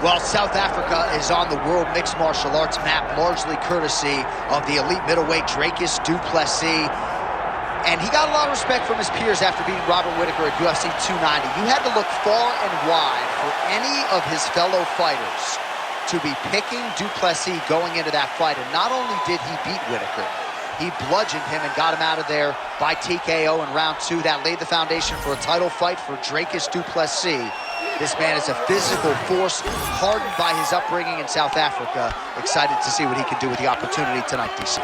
Well, South Africa is on the world mixed martial arts map, largely courtesy of the elite middleweight Dricus du Plessis. And he got a lot of respect from his peers after beating Robert Whittaker at UFC 290. You had to look far and wide for any of his fellow fighters to be picking du Plessis going into that fight. And not only did he beat Whittaker, he bludgeoned him and got him out of there by TKO in round 2. That laid the foundation for a title fight for Dricus du Plessis. This man is a physical force, hardened by his upbringing in South Africa. Excited to see what he can do with the opportunity tonight, DC.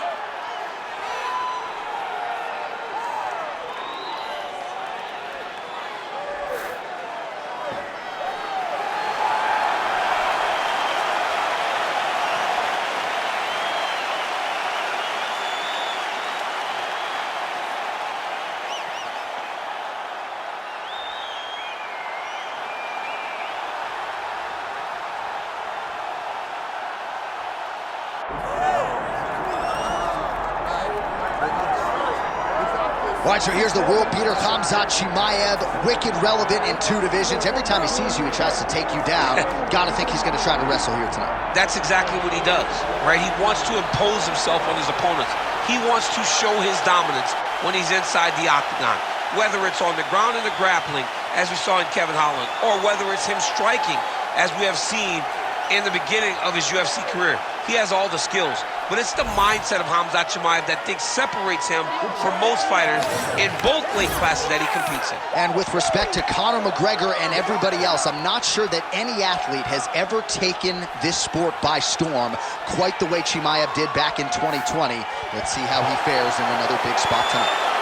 All right, so here's the world beater, Khamzat Chimaev, wicked relevant in 2 divisions. Every time he sees you, he tries to take you down. Gotta think he's gonna try to wrestle here tonight. That's exactly what he does, right? He wants to impose himself on his opponents. He wants to show his dominance when he's inside the octagon, whether it's on the ground in the grappling, as we saw in Kevin Holland, or whether it's him striking, as we have seen in the beginning of his UFC career. He has all the skills, but it's the mindset of Khamzat Chimaev that separates him from most fighters in both weight classes that he competes in. And with respect to Conor McGregor and everybody else, I'm not sure that any athlete has ever taken this sport by storm quite the way Chimaev did back in 2020. Let's see how he fares in another big spot tonight.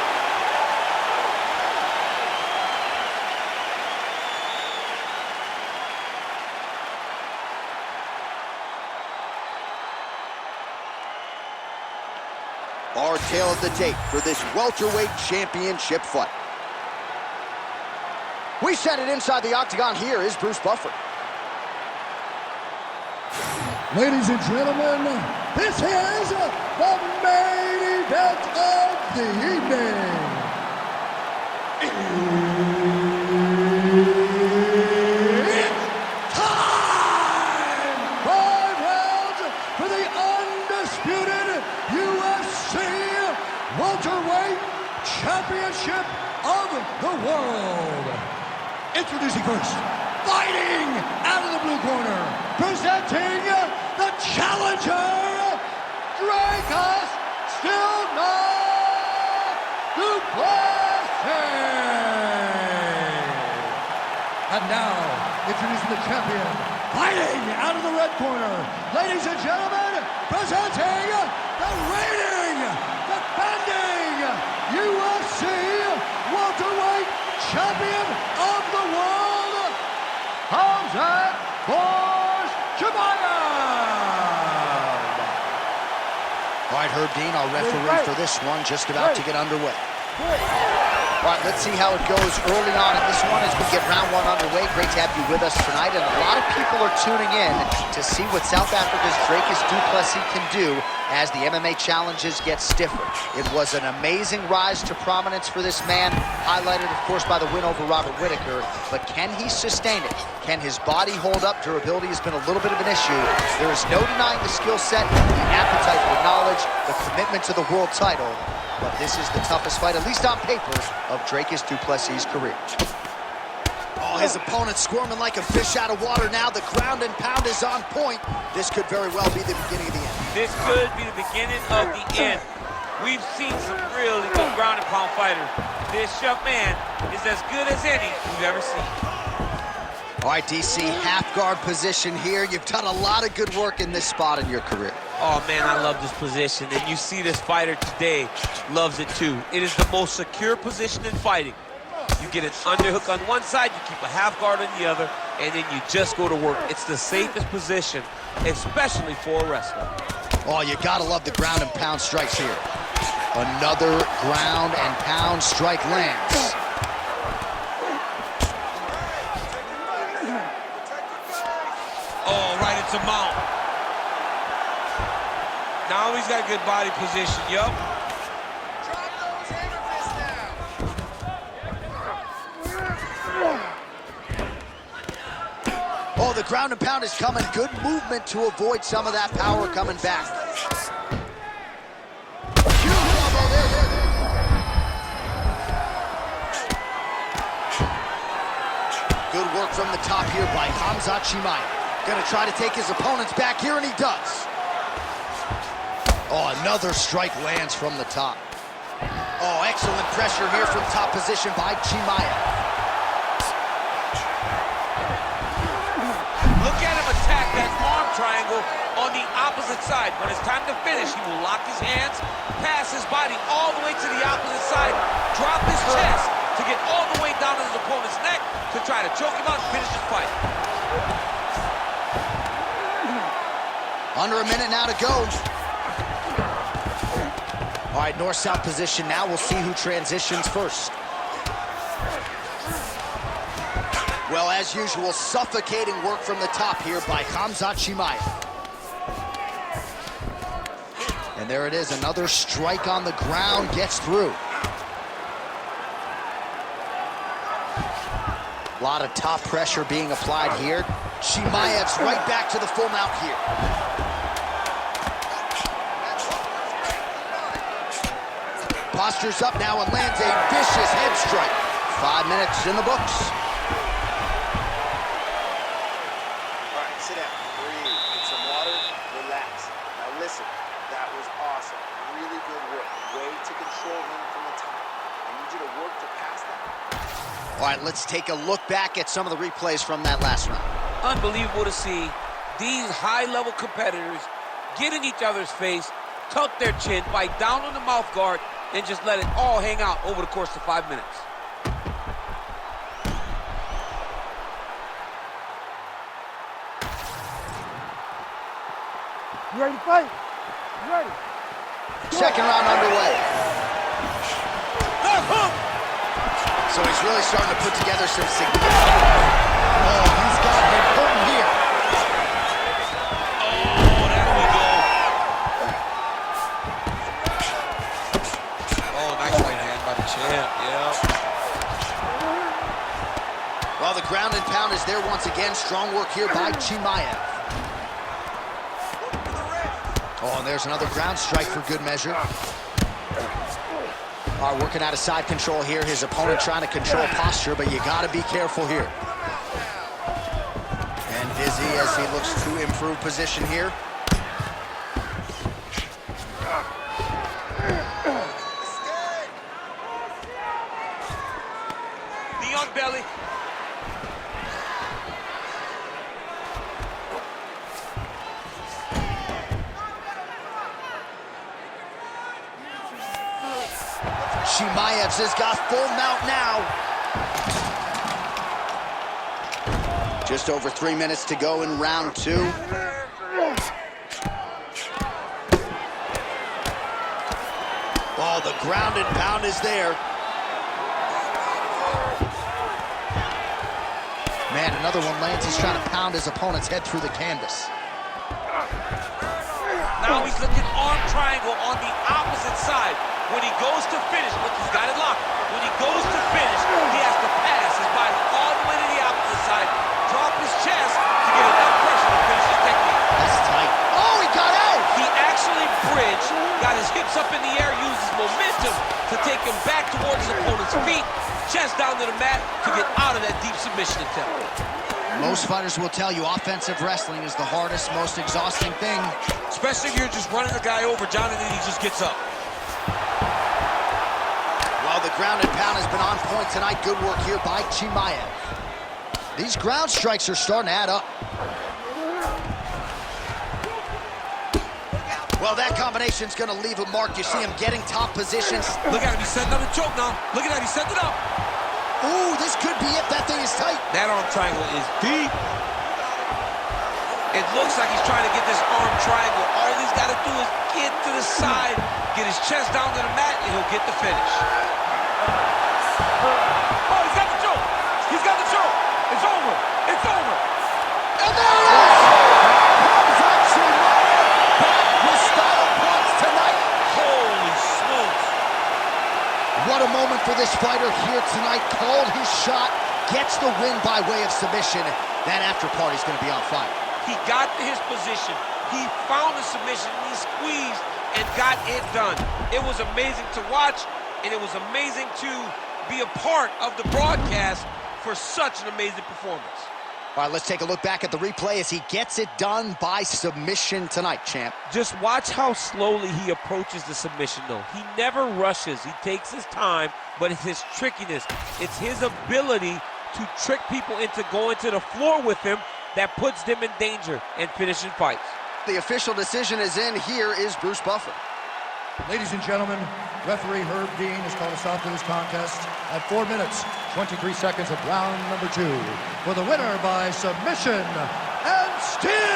Our tale of the tape for this welterweight championship fight. We set it inside the octagon. Here is Bruce Buffer. Ladies and gentlemen, this is the main event of the evening. It's time! 5 rounds for the undisputed UFC welterweight championship of the world. Introducing first, fighting out of the blue corner, presenting the challenger, Dricus du Plessis. And now, introducing the champion, fighting out of the red corner, ladies and gentlemen, presenting the reigning, defending UFC welterweight champion of the world, Khamzat Chimaev. All right, Herb Dean, our referee for this one, just about to get underway. All right, let's see how it goes early on in this one as we get round 1 underway. Great to have you with us tonight, and a lot of people are tuning in to see what South Africa's Dricus du Plessis can do as the MMA challenges get stiffer. It was an amazing rise to prominence for this man, highlighted, of course, by the win over Robert Whittaker, but can he sustain it? Can his body hold up? Durability has been a little bit of an issue. There is no denying the skill set, the appetite for knowledge, the commitment to the world title. But this is the toughest fight, at least on paper, of Dricus du Plessis' career. Oh, his opponent squirming like a fish out of water now. The ground and pound is on point. This could very well be the beginning of the end. This could be the beginning of the end. We've seen some really good ground and pound fighters. This young man is as good as any we've ever seen. All right, DC, half guard position here. You've done a lot of good work in this spot in your career. Oh, man, I love this position. And you see this fighter today loves it, too. It is the most secure position in fighting. You get an underhook on one side, you keep a half guard on the other, and then you just go to work. It's the safest position, especially for a wrestler. Oh, you gotta love the ground and pound strikes here. Another ground and pound strike lands. Oh, right into mount. Now he's got good body position, yup. Oh, the ground and pound is coming. Good movement to avoid some of that power coming back. Good work from the top here by Khamzat Chimaev. Gonna try to take his opponents back here, and he does. Oh, another strike lands from the top. Oh, excellent pressure here from top position by Chimaev. Look at him attack that arm triangle on the opposite side. When it's time to finish, he will lock his hands, pass his body all the way to the opposite side, drop his chest to get all the way down to his opponent's neck to try to choke him out and finish his fight. Under a minute now to go. All right, north-south position now. We'll see who transitions first. Well, as usual, suffocating work from the top here by Khamzat Chimaev. And there it is, another strike on the ground, gets through. A lot of top pressure being applied here. Chimaev's right back to the full mount here. Postures up now and lands a vicious head strike. 5 minutes in the books. All right, sit down, breathe, get some water, relax. Now listen, that was awesome. Really good work. Way to control him from the top. I need you to work to pass that. All right, let's take a look back at some of the replays from that last round. Unbelievable to see these high-level competitors get in each other's face, tuck their chin, bite down on the mouth guard, and just let it all hang out over the course of 5 minutes. You ready to fight? You ready? Second round underway. So he's really starting to put together some significant... Oh, he's got him hurting here. Oh, there we go. Oh, nice right hand by the champ, yeah. Well, the ground and pound is there once again. Strong work here by Chimaev. Oh, and there's another ground strike for good measure. All right, working out of side control here. His opponent trying to control posture, but you got to be careful here. And dizzy as he looks to improve position here. The young belly. Chimaev's has got full mount now. Just over 3 minutes to go in round 2. Oh, the ground and pound is there. Man, another one lands. He's trying to pound his opponent's head through the canvas. Now he's looking arm triangle on the opposite side. When he goes to finish, look, he's got it locked. When he goes to finish, he has to pass his body all the way to the opposite side, drop his chest to get enough pressure to finish his technique. That's tight. Oh, he got out! He actually bridged, got his hips up in the air, used his momentum to take him back towards his opponent's feet, chest down to the mat to get out of that deep submission attempt. Most fighters will tell you offensive wrestling is the hardest, most exhausting thing. Especially if you're just running the guy over, John, and then he just gets up. Well, the ground and pound has been on point tonight. Good work here by Chimaev. These ground strikes are starting to add up. Well, that combination's going to leave a mark. You see him getting top positions. Look at him, he's setting up the choke now. Look at that, he's setting it up. Ooh, this could be it. That thing is tight. That arm triangle is deep. It looks like he's trying to get this arm triangle. All he's got to do is get to the side, get his chest down to the mat, and he'll get the finish. Oh, he's got the choke. He's got the choke. It's over. It's over. And there it is! Khamzat Chimaev back with style points tonight. Holy smokes. What a moment for this fighter here tonight. Called his shot, gets the win by way of submission. That after party's going to be on fire. He got to his position. He found the submission, and he squeezed and got it done. It was amazing to watch, and it was amazing to be a part of the broadcast for such an amazing performance. All right, let's take a look back at the replay as he gets it done by submission tonight, champ. Just watch how slowly he approaches the submission, though. He never rushes. He takes his time, but it's his trickiness. It's his ability to trick people into going to the floor with him that puts them in danger and finishing fights. The official decision is in. Here is Bruce Buffer. Ladies and gentlemen, referee Herb Dean has called a stop to this contest at 4 minutes, 23 seconds of round number 2 for the winner by submission and still